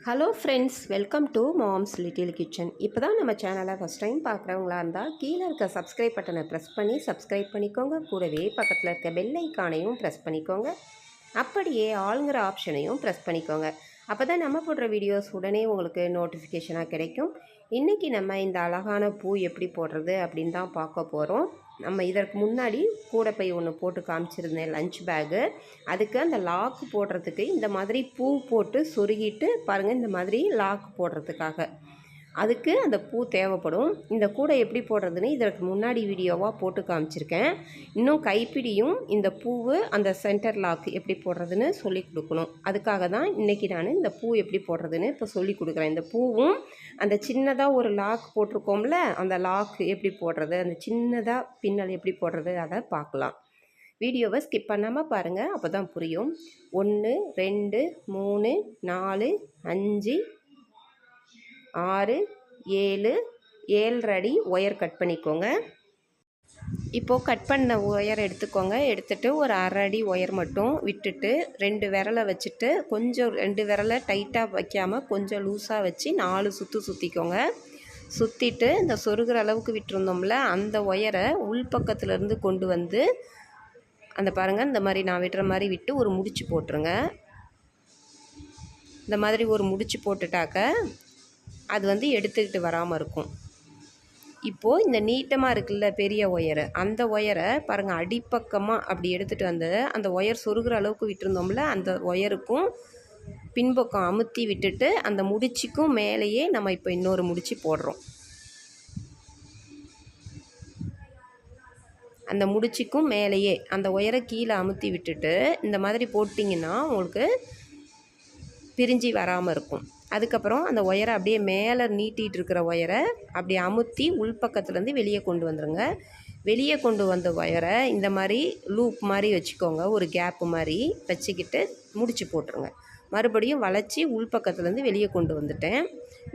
Hello friends, welcome to moms little kitchen. இப்போ தான் நம்ம சேனலை ஃபஸ்ட் டைம் பார்க்குறவங்களா இருந்தால் கீழே இருக்க சப்ஸ்கிரைப் பட்டனை ப்ரெஸ் பண்ணி சப்ஸ்கிரைப் பண்ணிக்கோங்க. கூடவே பக்கத்தில் இருக்க பெல் ஐக்கானையும் ப்ரெஸ் பண்ணிக்கோங்க. அப்படியே ஆளுங்கிற ஆப்ஷனையும் ப்ரெஸ் பண்ணிக்கோங்க. அப்போ தான் நம்ம போடுற வீடியோஸ் உடனே உங்களுக்கு நோட்டிஃபிகேஷனாக கிடைக்கும். இன்றைக்கி நம்ம இந்த அழகான பூ எப்படி போடுறது அப்படின்னு தான் பார்க்க போகிறோம். நம்ம இதற்கு முன்னாடி கூடைப்பை ஒன்று போட்டு காமிச்சிருந்தேன், லஞ்ச் பேகு. அதுக்கு அந்த லாக் போடுறதுக்கு இந்த மாதிரி பூ போட்டு சொருகிட்டு பாருங்கள், இந்த மாதிரி லாக் போடுறதுக்காக அதுக்கு அந்த பூ தேவைப்படும். இந்த கூடை எப்படி போடுறதுன்னு இதற்கு முன்னாடி வீடியோவாக போட்டு காமிச்சிருக்கேன். இன்னும் கைப்பிடியும் இந்த பூவு அந்த சென்டர் லாக் எப்படி போடுறதுன்னு சொல்லி கொடுக்கணும். அதுக்காக தான் இன்றைக்கி நான் இந்த பூ எப்படி போடுறதுன்னு இப்போ சொல்லி கொடுக்குறேன். இந்த பூவும் அந்த சின்னதாக ஒரு லாக் போட்டிருக்கோம்ல, அந்த லாக் எப்படி போடுறது, அந்த சின்னதாக பின்னல் எப்படி போடுறது, அதை பார்க்கலாம். வீடியோவை ஸ்கிப் பண்ணாமல் பாருங்கள், அப்போ தான் புரியும். 1 2 3 4 5 6 7 7 அடி ஒயர் கட் பண்ணிக்கோங்க. இப்போது கட் பண்ண ஒயர் எடுத்துக்கோங்க. எடுத்துகிட்டு ஒரு 1/2 அடி ஒயர் மட்டும் விட்டுட்டு 2 விரலை வச்சுட்டு கொஞ்சம் 2 விரலை டைட்டாக வைக்காமல் கொஞ்சம் லூஸாக வச்சு 4 சுற்று சுற்றிக்கோங்க. சுற்றிட்டு இந்த சொருகிற அளவுக்கு விட்டுருந்தோம்ல, அந்த ஒயரை உள்பக்கத்துலேருந்து கொண்டு வந்து அந்த பாருங்கள், இந்த மாதிரி நான் விடுற மாதிரி விட்டு ஒரு முடிச்சு போட்டுருங்க. இந்த மாதிரி ஒரு முடிச்சு போட்டுட்டாக்க அது எடுத்துக்கிட்டு வராமல் இருக்கும். இப்போது இந்த நீட்டமாக இருக்குல்ல பெரிய ஒயரு, அந்த ஒயரை பாருங்கள் அடிப்பக்கமாக அப்படி எடுத்துகிட்டு வந்து அந்த ஒயர் சொருகிற அளவுக்கு விட்டுருந்தோம்ல, அந்த ஒயருக்கும் பின்பக்கம் அமுத்தி விட்டுட்டு அந்த முடிச்சுக்கும் மேலேயே நம்ம இப்போ இன்னொரு முடிச்சு போடுறோம். அந்த முடிச்சுக்கும் மேலேயே அந்த ஒயரை கீழே அமுத்தி விட்டுட்டு இந்த மாதிரி போட்டிங்கன்னா உங்களுக்கு பிரிஞ்சு வராமல் இருக்கும். அதுக்கப்புறம் அந்த ஒயரை அப்படியே மேலே நீட்டிகிட்டு இருக்கிற ஒயரை அப்படியே அமுத்தி உள்பக்கத்துலேருந்து வெளியே கொண்டு வந்துடுங்க. வெளியே கொண்டு வந்த ஒயரை இந்த மாதிரி லூப் மாதிரி வச்சுக்கோங்க, ஒரு கேப்பு மாதிரி வச்சுக்கிட்டு முடிச்சு போட்டுருங்க. மறுபடியும் வளைச்சி உள்பக்கத்துலேருந்து வெளியே கொண்டு வந்துட்டேன்.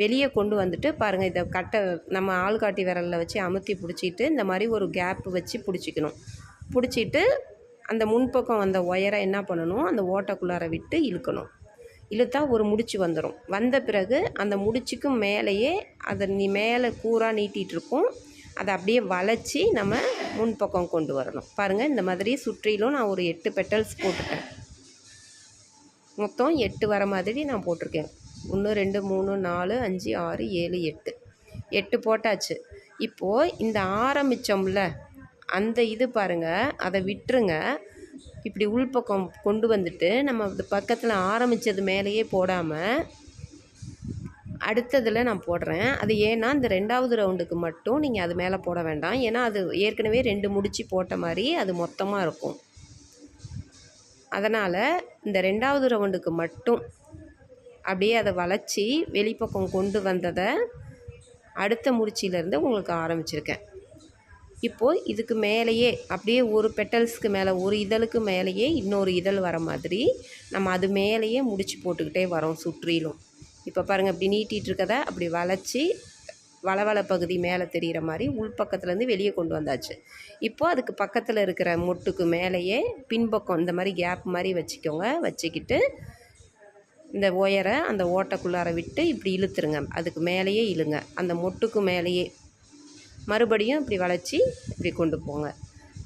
வெளியே கொண்டு வந்துட்டு பாருங்கள், இதை கட்டை நம்ம ஆள்காட்டி விரலில் வச்சு அமுத்தி பிடிச்சிட்டு இந்த மாதிரி ஒரு கேப்பு வச்சு பிடிச்சிக்கணும். பிடிச்சிட்டு அந்த முன்பக்கம் வந்த ஒயரை என்ன பண்ணணும், அந்த ஓட்டைக்குள்ளார விட்டு இழுக்கணும். இழுத்தா ஒரு முடிச்சு வந்துடும். வந்த பிறகு அந்த முடிச்சுக்கும் மேலேயே அதை மேலே கூராக நீட்டிகிட்ருக்கும், அதை அப்படியே வளைச்சி நம்ம முன்பக்கம் கொண்டு வரணும். பாருங்கள், இந்த மாதிரி சுற்றிலும் நான் ஒரு 8 பெட்டல்ஸ் போட்டுட்டேன். மொத்தம் 8 வர மாதிரி நான் போட்டிருக்கேன். 1 2 3 4 5 6 7 8 போட்டாச்சு. இப்போது இந்த ஆரம்பித்தோம்ல அந்த இது பாருங்கள், அதை விட்டுருங்க. இப்படி உள்பக்கம் கொண்டு வந்துட்டு நம்ம பக்கத்தில் ஆரம்பித்தது மேலேயே போடாமல் அடுத்ததில் நான் போடுறேன். அது ஏன்னா இந்த 2வது ரவுண்டுக்கு மட்டும் நீங்கள் அது மேலே போட வேண்டாம். ஏன்னா அது ஏற்கனவே 2 முடிச்சு போட்ட மாதிரி அது மொத்தமாக இருக்கும். அதனால் இந்த 2வது ரவுண்டுக்கு மட்டும் அப்படியே அதை வளைச்சி வெளிப்பக்கம் கொண்டு வந்ததை அடுத்த முடிச்சிலேருந்து உங்களுக்கு ஆரம்பிச்சிருக்கேன். இப்போது இதுக்கு மேலேயே அப்படியே ஒரு பெட்டல்ஸ்க்கு மேலே ஒரு இதழுக்கு மேலேயே இன்னொரு இதழ் வர மாதிரி நம்ம அது மேலேயே முடிச்சு போட்டுக்கிட்டே வரோம் சுற்றிலும். இப்போ பாருங்கள், இப்படி நீட்டிகிட்டு இருக்கதை அப்படி வளைச்சி வளவள பகுதி மேலே தெரிகிற மாதிரி உள்பக்கத்துலேருந்து வெளியே கொண்டு வந்தாச்சு. இப்போது அதுக்கு பக்கத்தில் இருக்கிற மொட்டுக்கு மேலேயே பின்பக்கம் இந்த மாதிரி கேப் மாதிரி வச்சுக்கோங்க. வச்சுக்கிட்டு இந்த ஒயரை அந்த ஓட்டைக்குள்ளார விட்டு இப்படி இழுத்துருங்க. அதுக்கு மேலேயே இழுங்க, அந்த மொட்டுக்கு மேலேயே மறுபடியும் இப்படி வளைச்சி இப்படி கொண்டு போங்க.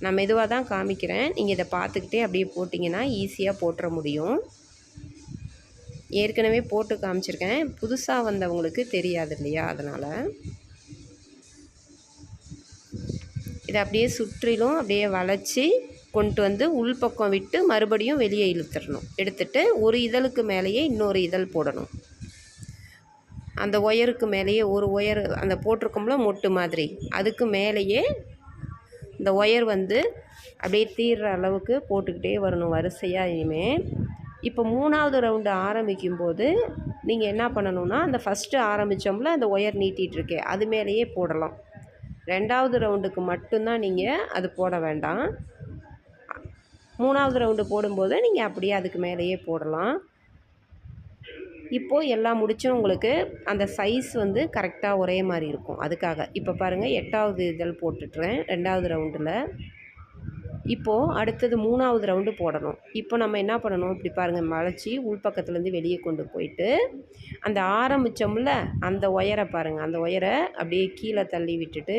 நான் மெதுவாக தான் காமிக்கிறேன், நீங்கள் இதை பார்த்துக்கிட்டே அப்படியே போட்டிங்கன்னா ஈஸியாக போட்டுற முடியும். ஏற்கனவே போட்டு காமிச்சிருக்கேன், புதுசாக வந்தவங்களுக்கு தெரியாது இல்லையா, அதனால் இதை அப்படியே சுற்றிலும் அப்படியே வளைச்சி கொண்டு வந்து உள்பக்கம் விட்டு மறுபடியும் வெளியே இழுத்துடணும். எடுத்துகிட்டு ஒரு இதழுக்கு மேலேயே இன்னொரு இதழ் போடணும். அந்த ஒயருக்கு மேலேயே ஒரு ஒயர் அந்த போட்டிருக்கோம்ல மொட்டு மாதிரி, அதுக்கு மேலேயே இந்த ஒயர் அப்படியே தீர்ற அளவுக்கு போட்டுக்கிட்டே வரணும் வரிசையாக. இனிமேல் இப்போ 3வது ரவுண்டு ஆரம்பிக்கும்போது நீங்கள் என்ன பண்ணணுன்னா, அந்த ஃபஸ்ட்டு ஆரம்பித்தோம்ல அந்த ஒயர் நீட்டிகிட்ருக்கே அது மேலேயே போடலாம். 2வது ரவுண்டுக்கு மட்டும்தான் நீங்கள் அது போட வேண்டாம். 3வது ரவுண்டு போடும்போது நீங்கள் அப்படியே அதுக்கு மேலேயே போடலாம். இப்போது எல்லா முடிச்சும் உங்களுக்கு அந்த சைஸ் கரெக்டாக ஒரே மாதிரி இருக்கும். அதுக்காக இப்போ பாருங்கள், 8வது இதழ் போட்டுட்டுறேன் 2வது ரவுண்டில். இப்போது அடுத்தது 3வது ரவுண்டு போடணும். இப்போ நம்ம என்ன பண்ணணும், இப்படி பாருங்கள், மலைச்சி உள்பக்கத்துலேருந்து வெளியே கொண்டு போயிட்டு அந்த ஆரம்பித்தோம்ல அந்த ஒயரை பாருங்கள், அந்த ஒயரை அப்படியே கீழே தள்ளி விட்டுட்டு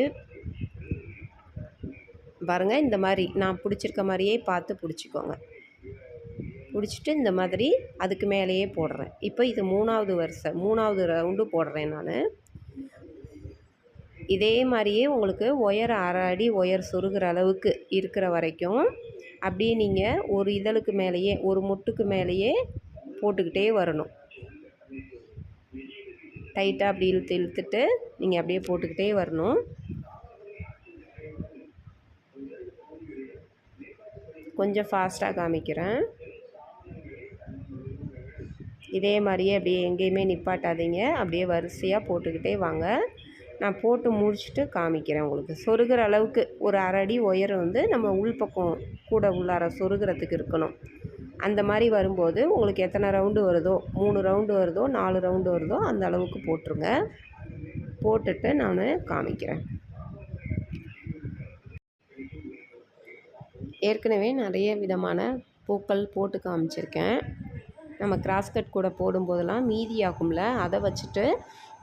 பாருங்கள், இந்த மாதிரி நான் பிடிச்சிருக்க மாதிரியே பார்த்து பிடிச்சிக்கோங்க. பிடிச்சிட்டு இந்த மாதிரி அதுக்கு மேலேயே போடுறேன். இப்போ இது 3வது ரவுண்டு போடுறேன் நான். இதே மாதிரியே உங்களுக்கு ஒயர் அரை அடி ஒயர் சொருகிற அளவுக்கு இருக்கிற வரைக்கும் அப்படியே நீங்கள் ஒரு இதழுக்கு மேலேயே, ஒரு முட்டுக்கு மேலேயே போட்டுக்கிட்டே வரணும். டைட்டாக அப்படி இழுத்துட்டு நீங்கள் அப்படியே போட்டுக்கிட்டே வரணும். கொஞ்சம் ஃபாஸ்ட்டாக காமிக்கிறேன். இதே மாதிரியே அப்படியே எங்கேயுமே நிப்பாட்டாதீங்க, அப்படியே வரிசையாக போட்டுக்கிட்டே வாங்க. நான் போட்டு முடிச்சுட்டு காமிக்கிறேன் உங்களுக்கு. சொருகிற அளவுக்கு ஒரு அரை அடி ஒயர் வந்து நம்ம உள்பக்கம் கூட உள்ளார சொருகிறதுக்கு இருக்கணும். அந்த மாதிரி வரும்போது உங்களுக்கு எத்தனை ரவுண்டு வருதோ, 3 ரவுண்டு வருதோ 4 ரவுண்டு வருதோ அந்த அளவுக்கு போட்டுருங்க. போட்டுட்டு நான் காமிக்கிறேன். ஏற்கனவே நிறைய விதமான பூக்கள் போட்டு காமிச்சிருக்கேன். நம்ம கிராஸ் கட் கூட போடும்போதெல்லாம் மீதியாகும்ல, அதை வச்சுட்டு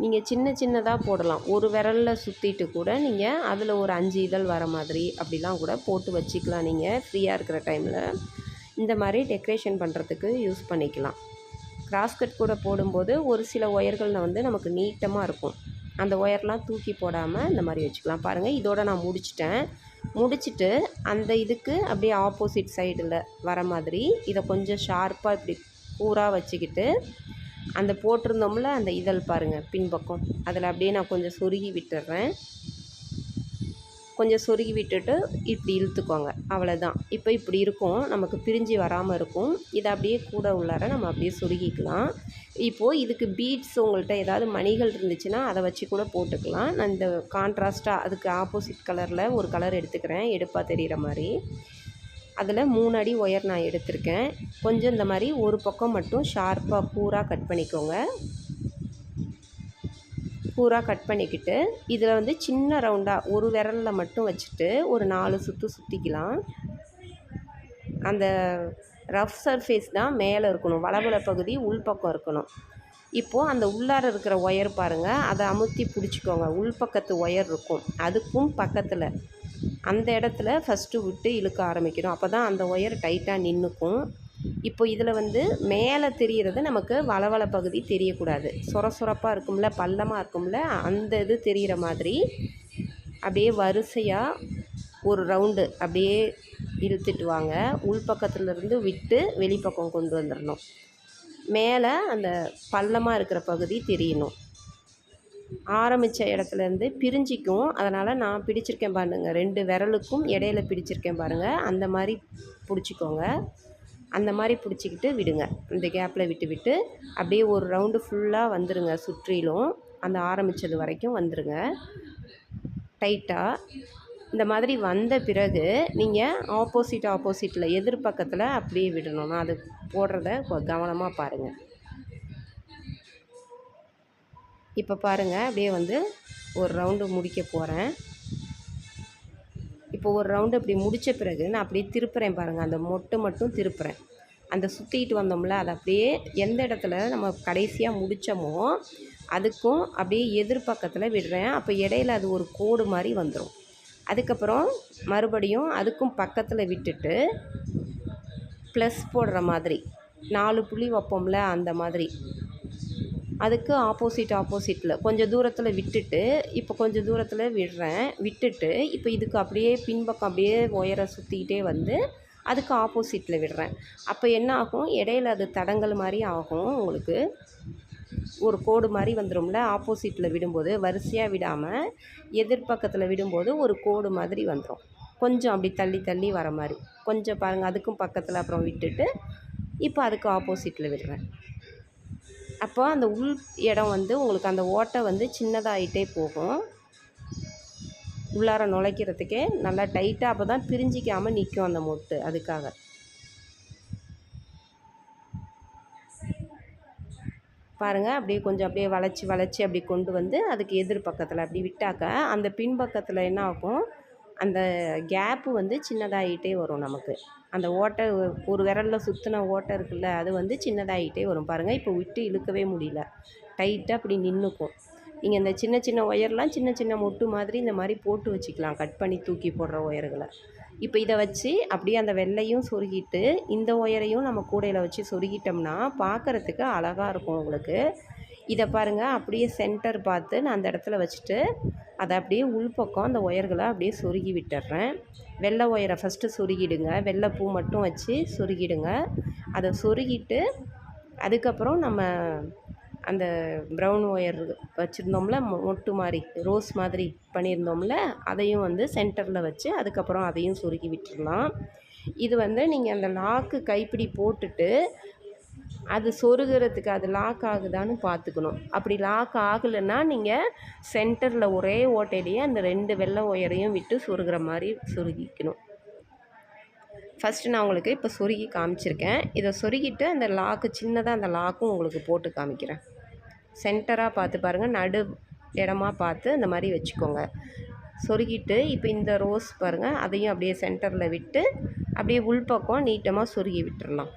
நீங்கள் சின்ன சின்னதாக போடலாம். ஒரு விரலில் சுற்றிட்டு கூட நீங்கள் அதில் ஒரு 5 இதழ் வர மாதிரி அப்படிலாம் கூட போட்டு வச்சுக்கலாம். நீங்கள் ஃப்ரீயாக இருக்கிற டைமில் இந்த மாதிரி டெக்கரேஷன் பண்ணுறதுக்கு யூஸ் பண்ணிக்கலாம். கிராஸ் கட் கூட போடும்போது ஒரு சில ஒயர்களில் வந்து நமக்கு நீட்டமாக இருக்கும். அந்த ஒயர்லாம் தூக்கி போடாமல் இந்த மாதிரி வச்சுக்கலாம். பாருங்கள், இதோட நான் முடிச்சுட்டு அந்த இதுக்கு அப்படியே ஆப்போசிட் சைடில் வர மாதிரி இதை கொஞ்சம் ஷார்ப்பாக இப்படி கூராக வச்சுக்கிட்டு அந்த போட்டிருந்தோம்ல அந்த இதழ் பாருங்கள் பின்பக்கம், அதில் அப்படியே நான் கொஞ்சம் சொருகி விட்டுடுறேன். கொஞ்சம் சொருகி விட்டுட்டு இப்படி இழுத்துக்கோங்க, அவ்வளோதான். இப்போ இப்படி இருக்கும், நமக்கு பிரிஞ்சு வராமல் இருக்கும். இதை அப்படியே கூட உள்ளார நம்ம அப்படியே சொருகிக்கலாம். இப்போது இதுக்கு பீட்ஸ் உங்கள்கிட்ட ஏதாவது மணிகள் இருந்துச்சுன்னா அதை வச்சு கூட போட்டுக்கலாம். நான் இந்த கான்ட்ராஸ்ட்டாக அதுக்கு ஆப்போசிட் கலரில் ஒரு கலர் எடுத்துக்கிறேன், எடுப்பாக தெரிகிற மாதிரி. அதில் 3 அடி ஒயர் நான் எடுத்திருக்கேன். கொஞ்சம் இந்த மாதிரி ஒரு பக்கம் மட்டும் ஷார்ப்பாக கூராக கட் பண்ணிக்கோங்க. கூராக கட் பண்ணிக்கிட்டு இதில் வந்து சின்ன ரவுண்டாக ஒரு விரலில் மட்டும் வச்சுட்டு ஒரு 4 சுற்று சுற்றிக்கலாம். அந்த ரஃப் சர்ஃபேஸ் தான் மேலே இருக்கணும், வளவள பகுதி உள்பக்கம் இருக்கணும். இப்போது அந்த உள்ளார இருக்கிற ஒயர் பாருங்கள், அதை அமுத்தி பிடிச்சிக்கோங்க. உள்பக்கத்து ஒயர் இருக்கும், அதுக்கும் பக்கத்தில் அந்த இடத்துல ஃபஸ்ட்டு விட்டு இழுக்க ஆரம்பிக்கணும். அப்போ தான் அந்த ஒயர் டைட்டாக நின்றுக்கும். இப்போ இதில் வந்து மேலே தெரிகிறது நமக்கு வளவள பகுதி தெரியக்கூடாது. சொரப்பாக இருக்கும்ல, பள்ளமாக இருக்கும்ல, அந்த இது தெரிகிற மாதிரி அப்படியே வரிசையாக ஒரு ரவுண்டு அப்படியே இழுத்துட்டு வாங்க. உள்பக்கத்துலேருந்து விட்டு வெளிப்பக்கம் கொண்டு வந்துடணும். மேலே அந்த பள்ளமாக இருக்கிற பகுதி தெரியணும். ஆரம்பித்த இடத்துலேருந்து பிரிஞ்சிக்கும். அதனால் நான் பிடிச்சிருக்கேன் பாருங்கள், 2 விரலுக்கும் இடையில பிடிச்சிருக்கேன் பாருங்கள், அந்த மாதிரி பிடிச்சிக்கோங்க. அந்த மாதிரி பிடிச்சிக்கிட்டு விடுங்க. இந்த கேப்பில் விட்டு அப்படியே ஒரு ரவுண்டு ஃபுல்லாக வந்துடுங்க. சுற்றிலும் அந்த ஆரம்பித்தது வரைக்கும் வந்துடுங்க டைட்டாக. இந்த மாதிரி வந்த பிறகு நீங்கள் ஆப்போசிட்டில் எதிர்பக்கத்தில் அப்படியே விடணும். நான் அது போடுறத கவனமாக பாருங்கள். இப்போ பாருங்கள், அப்படியே வந்து ஒரு ரவுண்டு முடிக்க போகிறேன். இப்போ ஒரு ரவுண்டு அப்படி முடித்த பிறகு நான் அப்படியே திருப்புறேன் பாருங்கள், அந்த மொட்டை மட்டும் திருப்புறேன். அந்த சுற்றிட்டு வந்தோம்ல, அதை அப்படியே எந்த இடத்துல நம்ம கடைசியாக முடித்தோமோ அதுக்கும் அப்படியே எதிர்பக்கத்தில் விடுறேன். அப்போ இடையில அது ஒரு கோடு மாதிரி வந்துடும். அதுக்கப்புறம் மறுபடியும் அதுக்கும் பக்கத்தில் விட்டுட்டு ப்ளஸ் போடுற மாதிரி 4 புள்ளி வைப்போம்ல, அந்த மாதிரி அதுக்கு ஆப்போசிட்டில் கொஞ்சம் தூரத்தில் விட்டுட்டு இப்போ கொஞ்சம் தூரத்தில் விட்டுட்டு இப்போ இதுக்கு அப்படியே பின்பக்கம் அப்படியே ஒயரை சுற்றிக்கிட்டே வந்து அதுக்கு ஆப்போசிட்டில் விடுறேன். அப்போ என்ன ஆகும், இடையில அது தடங்கள் மாதிரி ஆகும். உங்களுக்கு ஒரு கோடு மாதிரி வந்துடும்ல, ஆப்போசிட்டில் விடும்போது வரிசையாக விடாமல் எதிர்பக்கத்தில் விடும்போது ஒரு கோடு மாதிரி வந்துடும். கொஞ்சம் அப்படி தள்ளி வர மாதிரி கொஞ்சம் பாருங்கள். அதுக்கும் பக்கத்தில் அப்புறம் விட்டுட்டு இப்போ அதுக்கு ஆப்போசிட்டில் விடுறேன். அப்போ அந்த உள் இடம் வந்து உங்களுக்கு அந்த ஓட்டை வந்து சின்னதாகிட்டே போகும். உள்ளார நுழைக்கிறதுக்கே நல்லா டைட்டாக, அப்போ தான் பிரிஞ்சிக்காமல் நிற்கும் அந்த மொட்டு. அதுக்காக பாருங்கள், அப்படியே கொஞ்சம் அப்படியே வளைச்சி அப்படி கொண்டு வந்து அதுக்கு எதிர்பக்கத்தில் அப்படி விட்டாக்க அந்த பின்பக்கத்தில் என்ன ஆகும், அந்த கேப்பு வந்து சின்னதாகிட்டே வரும் நமக்கு. அந்த ஓட்டை ஒரு விரலில் சுற்றின ஓட்டை இருக்குல்ல, அது வந்து சின்னதாகிட்டே வரும் பாருங்கள். இப்போ விட்டு இழுக்கவே முடியல, டைட்டாக அப்படி நின்றுக்கும். நீங்கள் இந்த சின்ன சின்ன ஒயர்லாம் சின்ன சின்ன மொட்டு மாதிரி இந்த மாதிரி போட்டு வச்சுக்கலாம், கட் பண்ணி தூக்கி போடுற ஒயர்களை. இப்போ இதை வச்சு அப்படியே அந்த வெள்ளையும் சொருகிட்டு இந்த ஒயரையும் நம்ம கூடையில் வச்சு சொருகிட்டோம்னா பார்க்குறதுக்கு அழகாக இருக்கும் உங்களுக்கு. இதை பாருங்கள், அப்படியே சென்டர் பார்த்து நான் அந்த இடத்துல வச்சுட்டு அதை அப்படியே உள்பக்கம் அந்த ஒயர்களை அப்படியே சொருகி விட்டுறேன். வெள்ளை ஒயரை ஃபஸ்ட்டு சொருகிடுங்க, வெள்ளை பூ மட்டும் வச்சு சொருகிடுங்க. அதை சொருகிட்டு அதுக்கப்புறம் நம்ம அந்த ப்ரௌன் ஒயர் வச்சுருந்தோம்ல, மொட்டு மாதிரி ரோஸ் மாதிரி பண்ணியிருந்தோம்ல, அதையும் வந்து சென்டரில் வச்சு அதுக்கப்புறம் அதையும் சொருகி விட்டுடலாம். இது வந்து நீங்கள் அந்த லாக்கு கைப்பிடி போட்டுட்டு அது சொருகிறதுக்கு அது லாக் ஆகுதான்னு பார்த்துக்கணும். அப்படி லாக் ஆகலைன்னா நீங்கள் சென்டரில் ஒரே ஓட்டையிலேயே அந்த 2 வெள்ளை ஒயரையும் விட்டு சொருகிற மாதிரி சொருகிக்கணும். ஃபஸ்ட்டு நான் உங்களுக்கு இப்போ சொருகி காமிச்சிருக்கேன். இதை சொருகிட்டு அந்த லாக்கு சின்னதாக அந்த லாக்கும் உங்களுக்கு போட்டு காமிக்கிறேன். சென்டராக பார்த்து பாருங்கள், நடு இடமா பார்த்து அந்த மாதிரி வச்சுக்கோங்க. சொருகிட்டு இப்போ இந்த ரோஸ் பாருங்கள், அதையும் அப்படியே சென்டரில் விட்டு அப்படியே உள்பக்கம் நீட்டமாக சொருகி விட்டுறலாம்.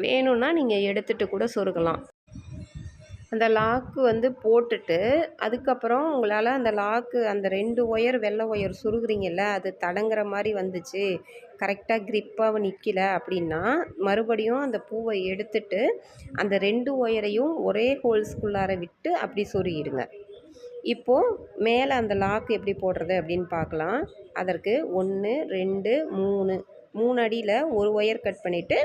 வேணும்னா நீங்கள் எடுத்துகிட்டு கூட சொருகலாம். அந்த லாக்கு வந்து போட்டுட்டு அதுக்கப்புறம் உங்களால் அந்த லாக்கு அந்த 2 ஒயர் வெள்ளை ஒயர் சொருகுறீங்கல்ல, அது தடங்குற மாதிரி வந்துச்சு, கரெக்டாக க்ரிப்பாக நிற்கல அப்படின்னா மறுபடியும் அந்த பூவை எடுத்துட்டு அந்த 2 ஒயரையும் ஒரே ஹோல்ஸ்குள்ளார விட்டு அப்படி சொருகிடுங்க. இப்போது மேலே அந்த லாக்கு எப்படி போடுறது அப்படின்னு பார்க்கலாம். அதற்கு 1 2 3 அடியில் ஒரு ஒயர் கட் பண்ணிவிட்டு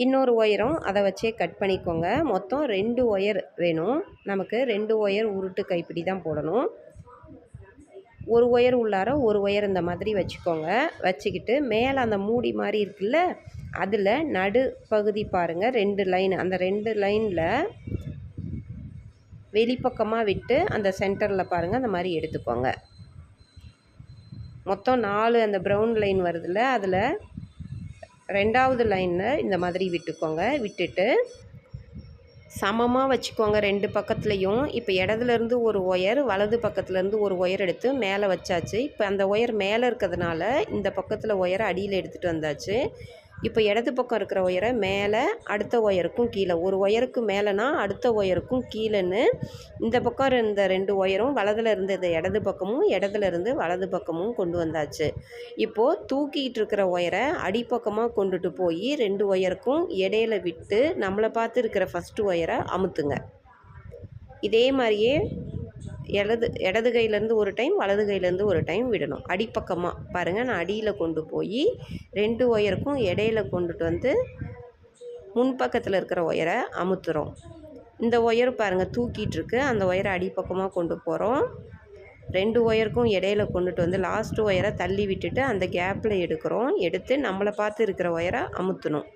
இன்னொரு ஒயரும் அதை வச்சே கட் பண்ணிக்கோங்க. மொத்தம் 2 ஒயர் வேணும் நமக்கு. 2 ஒயர் உருட்டு கைப்பிடி தான் போடணும். ஒரு ஒயர் உள்ளார ஒரு ஒயர் இந்த மாதிரி வச்சுக்கோங்க. வச்சுக்கிட்டு மேலே அந்த மூடி மாதிரி இருக்குல்ல, அதில் நடு பகுதி பாருங்கள் 2 லைன், அந்த 2 லைனில் வெளிப்பக்கமாக விட்டு அந்த சென்டரில் பாருங்கள் அந்த மாதிரி எடுத்துக்கோங்க. மொத்தம் 4 அந்த ப்ரௌன் லைன் வருதுல்ல, அதில் 2வது லைனில் இந்த மாதிரி விட்டுக்கோங்க. விட்டுட்டு சமமாக வச்சுக்கோங்க 2 பக்கத்துலேயும். இப்போ இடதுலேருந்து ஒரு ஒயர், வலது பக்கத்துலேருந்து ஒரு ஒயர் எடுத்து மேலே வச்சாச்சு. இப்போ அந்த ஒயர் மேலே இருக்கிறதுனால இந்த பக்கத்தில் ஒயரை அடியில் எடுத்துகிட்டு வந்தாச்சு. இப்போ இடது பக்கம் இருக்கிற ஒயரை மேலே, அடுத்த ஒயருக்கும் கீழே, ஒரு ஒயருக்கு மேலேனா அடுத்த ஒயருக்கும் கீழேன்னு இந்த பக்கம் இருந்த 2 ஒயரும் வலதில் இருந்தது இடது பக்கமும், இடத்துல இருந்து வலது பக்கமும் கொண்டு வந்தாச்சு. இப்போது தூக்கிட்டு இருக்கிற ஒயரை அடிப்பக்கமாக கொண்டுட்டு போய் 2 ஒயருக்கும் இடையில விட்டு நம்மளை பார்த்து இருக்கிற ஃபஸ்ட்டு ஒயரை அமுத்துங்க. இதே மாதிரியே இடது கையிலேருந்து ஒரு டைம், வலது கையிலேருந்து ஒரு டைம் விடணும். அடிப்பக்கமாக பாருங்கள், நான் அடியில் கொண்டு போய் 2 ஒயருக்கும் இடையில கொண்டுட்டு வந்து முன்பக்கத்தில் இருக்கிற ஒயரை அமுத்துகிறோம். இந்த ஒயர் பாருங்கள் தூக்கிட்டுருக்கு, அந்த ஒயரை அடிப்பக்கமாக கொண்டு போகிறோம். 2 ஒயருக்கும் இடையில கொண்டுட்டு வந்து லாஸ்ட்டு ஒயரை தள்ளி விட்டுட்டு அந்த கேப்பில் எடுக்கிறோம். எடுத்து நம்மளை பார்த்து இருக்கிற ஒயரை அமுத்தணும்.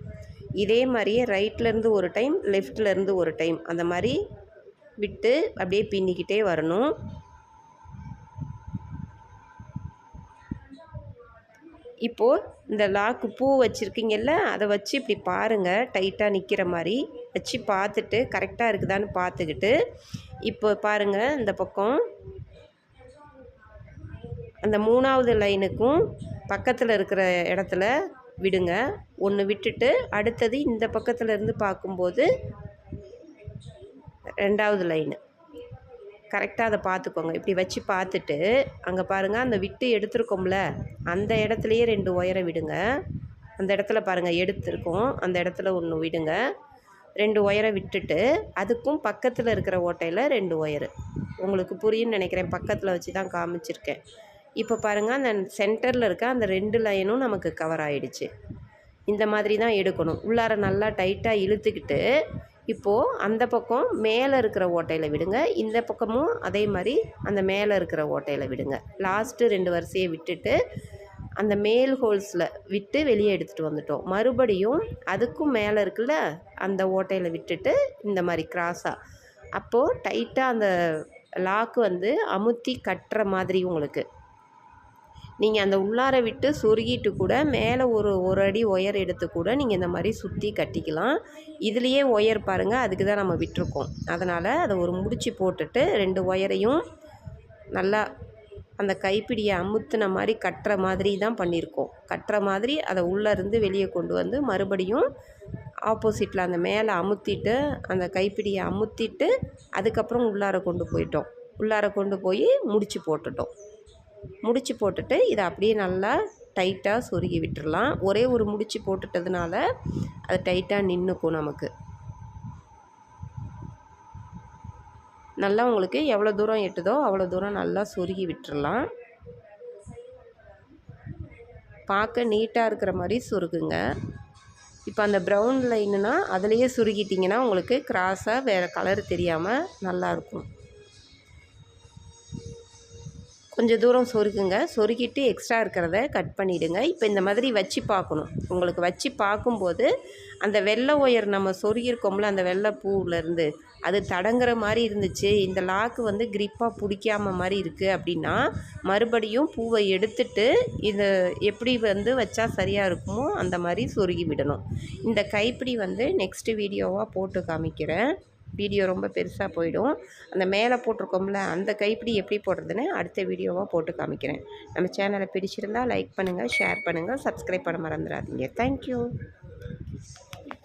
இதே மாதிரியே ரைட்லேருந்து ஒரு டைம், லெஃப்ட்லேருந்து ஒரு டைம் அந்த மாதிரி விட்டு அப்படியே பின்னிக்கிட்டே வரணும். இப்போது இந்த லாக்கு பூ வச்சுருக்கீங்கல்ல, அதை வச்சு இப்படி பாருங்கள், டைட்டாக நிற்கிற மாதிரி வச்சு பார்த்துட்டு கரெக்டாக இருக்குதான்னு பார்த்துக்கிட்டு இப்போ பாருங்கள் இந்த பக்கம் அந்த 3வது லைனுக்கும் பக்கத்தில் இருக்கிற இடத்துல விடுங்க. ஒன்று விட்டுட்டு அடுத்தது இந்த பக்கத்தில் இருந்து பார்க்கும்போது 2வது லைனு கரெக்டாக அதை பார்த்துக்கோங்க. இப்படி வச்சு பார்த்துட்டு அங்கே பாருங்கள், அந்த விட்டு எடுத்துருக்கோம்ல அந்த இடத்துலையே 2 ஒயரை விடுங்க. அந்த இடத்துல பாருங்கள் எடுத்துருக்கோம், அந்த இடத்துல ஒன்று விடுங்க. 2 ஒயரை விட்டுட்டு அதுக்கும் பக்கத்தில் இருக்கிற ஓட்டையில் 2 ஒயரு. உங்களுக்கு புரியும்னு நினைக்கிறேன், பக்கத்தில் வச்சு தான் காமிச்சிருக்கேன். இப்போ பாருங்கள், அந்த சென்டரில் இருக்க அந்த 2 லைனும் நமக்கு கவர் ஆகிடுச்சு. இந்த மாதிரி தான் எடுக்கணும். உள்ளார நல்லா டைட்டாக இழுத்துக்கிட்டு இப்போது அந்த பக்கம் மேலே இருக்கிற ஓட்டையில் விடுங்க, இந்த பக்கமும் அதே மாதிரி அந்த மேலே இருக்கிற ஓட்டையில் விடுங்க. லாஸ்ட்டு 2 வரிசையை விட்டுட்டு அந்த மேல் ஹோல்ஸில் விட்டு வெளியே எடுத்துகிட்டு வந்துட்டோம். மறுபடியும் அதுக்கும் மேலே இருக்குல்ல அந்த ஓட்டையில் விட்டுட்டு இந்த மாதிரி கிராஸாக, அப்போது டைட்டாக அந்த லாக்கு வந்து அமுத்தி கட்டுற மாதிரி உங்களுக்கு நீங்கள் அந்த உள்ளார விட்டு சொருகிட்டு கூட மேலே ஒரு அடி ஒயர் எடுத்து கூட நீங்கள் இந்த மாதிரி சுற்றி கட்டிக்கலாம். இதுலேயே ஒயர் பாருங்கள், அதுக்கு தான் நம்ம விட்டுருக்கோம். அதனால் அதை ஒரு முடிச்சு போட்டுட்டு 2 ஒயரையும் நல்லா அந்த கைப்பிடியை அமுத்துன மாதிரி கட்டுற மாதிரி தான் பண்ணியிருக்கோம். கட்டுற மாதிரி அதை உள்ளேருந்து வெளியே கொண்டு வந்து மறுபடியும் ஆப்போசிட்டில் அந்த மேலே அமுத்திட்டு அந்த கைப்பிடியை அமுத்திட்டு அதுக்கப்புறம் உள்ளார கொண்டு போயிட்டோம். உள்ளார கொண்டு போய் முடிச்சு போட்டுட்டோம். முடிச்சு போட்டுட்டு இதை அப்படியே நல்லா டைட்டாக சொருகி விட்டுறலாம். ஒரே ஒரு முடிச்சு போட்டுட்டதுனால அது டைட்டாக நின்றுக்கும் நமக்கு. நல்லா உங்களுக்கு எவ்வளோ தூரம் எட்டுதோ அவ்வளோ தூரம் நல்லா சொருகி விட்டுறலாம். பார்க்க நீட்டாக இருக்கிற மாதிரி சொருகுங்க. இப்போ அந்த ப்ரௌன் லைனுனா அதுலேயே சுருகிட்டிங்கன்னா உங்களுக்கு கிராஸாக வேறு கலர் தெரியாமல் நல்லாயிருக்கும். கொஞ்சம் தூரம் சொருகுங்க. சொருகிட்டு எக்ஸ்ட்ரா இருக்கிறத கட் பண்ணிவிடுங்க. இப்போ இந்த மாதிரி வச்சு பார்க்கணும். உங்களுக்கு வச்சு பார்க்கும்போது அந்த வெள்ளை ஒயர் நம்ம சொருகிருக்கோம்ல அந்த வெள்ளை பூவிலேருந்து அது தடங்குற மாதிரி இருந்துச்சு, இந்த லாக்கு வந்து க்ரிப்பாக பிடிக்காம மாதிரி இருக்குது அப்படின்னா மறுபடியும் பூவை எடுத்துட்டு இதை எப்படி வந்து வச்சா சரியாக இருக்குமோ அந்த மாதிரி சொருகி விடணும். இந்த கைப்பிடி வந்து நெக்ஸ்ட்டு வீடியோவாக போட்டு காமிக்கிறேன். வீடியோ ரொம்ப பெருசாக போயிடும். அந்த மேலே போட்டிருக்கோம்ல அந்த கைப்பிடி எப்படி போடுறதுன்னு அடுத்த வீடியோவாக போட்டு காமிக்கிறேன். நம்ம சேனலை பிடிச்சிருந்தால் லைக் பண்ணுங்கள், ஷேர் பண்ணுங்கள், சப்ஸ்கிரைப் பண்ண மறந்துடாதீங்க. தேங்க்யூ.